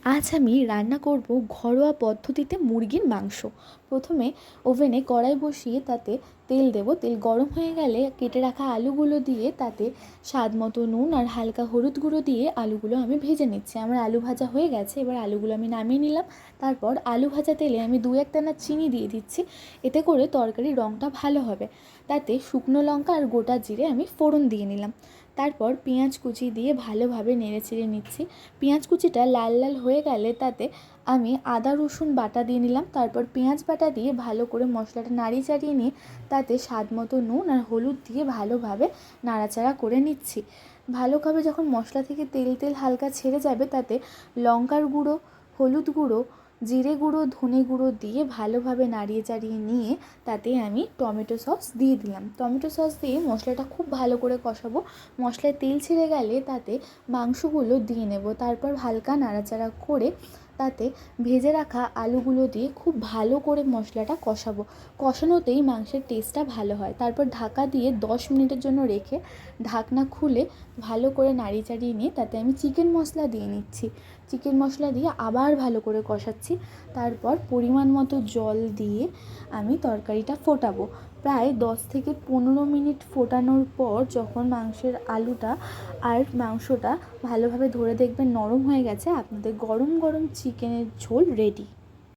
আজ আমি রান্না করব ঘরোয়া পদ্ধতিতে মুরগির মাংস। প্রথমে ওভেনে কড়াই বসিয়ে তাতে তেল দেব। তেল গরম হয়ে গেলে কেটে রাখা আলুগুলো দিয়ে তাতে স্বাদ মতো নুন আর হালকা হলুদ গুঁড়ো দিয়ে আলুগুলো আমি ভেজে নিচ্ছি। আমার আলু ভাজা হয়ে গেছে, এবার আলুগুলো আমি নামিয়ে নিলাম। তারপর আলু ভাজা তেলে আমি 2-1 দানা চিনি দিয়ে দিচ্ছি, এতে করে তরকারির রঙটা ভালো হবে। তাতে শুকনো লঙ্কা আর গোটা জিরে আমি ফোড়ন দিয়ে নিলাম। তারপর পেঁয়াজ কুচি দিয়ে ভালোভাবে নেড়েচেড়ে নিচ্ছি। পেঁয়াজ কুচিটা লাল লাল হয়ে গেলে তাতে আমি আদা রসুন বাটা দিয়ে নিলাম। তারপর পেঁয়াজ বাটা দিয়ে ভালো করে মশলাটা নাড়িয়ে চাড়িয়ে নিয়ে তাতে স্বাদ মতো নুন আর হলুদ দিয়ে ভালোভাবে নাড়াচাড়া করে নিচ্ছি। ভালোভাবে যখন মশলা থেকে তেল তেল হালকা ছেড়ে যাবে তাতে লঙ্কার গুঁড়ো, হলুদ গুঁড়ো, জিরে গুঁড়ো, ধনে গুঁড়ো দিয়ে ভালোভাবে নাড়িয়ে চাড়িয়ে নিয়ে তাতে আমি টমেটো সস দিয়ে দিলাম। টমেটো সস দিয়ে মশলাটা খুব ভালো করে কষাবো। মশলায় তেল ছেড়ে গেলে তাতে মাংসগুলো দিয়ে নেব। তারপর হালকা নাড়াচাড়া করে তাতে ভেজে রাখা আলুগুলো দিয়ে খুব ভালো করে মশলাটা কষাবো। কষানোতেই মাংসের টেস্টটা ভালো হয়। তারপর ঢাকা দিয়ে 10 মিনিটের জন্য রেখে ঢাকনা খুলে ভালো করে নাড়িয়ে চাড়িয়ে নিয়ে তাতে আমি চিকেন মশলা দিয়ে নিচ্ছি। চিকেন মশলা দিয়ে আবার ভালো করে কষাচ্ছি। তারপর পরিমাণ মতো জল দিয়ে আমি তরকারিটা ফোটাবো। প্রায় 10 থেকে 15 মিনিট ফোটানোর পর যখন মাংসের আলুটা আর মাংসটা ভালোভাবে ধরে দেখবেন নরম হয়ে গেছে, আপনাদের গরম গরম চিকেনের ঝোল রেডি।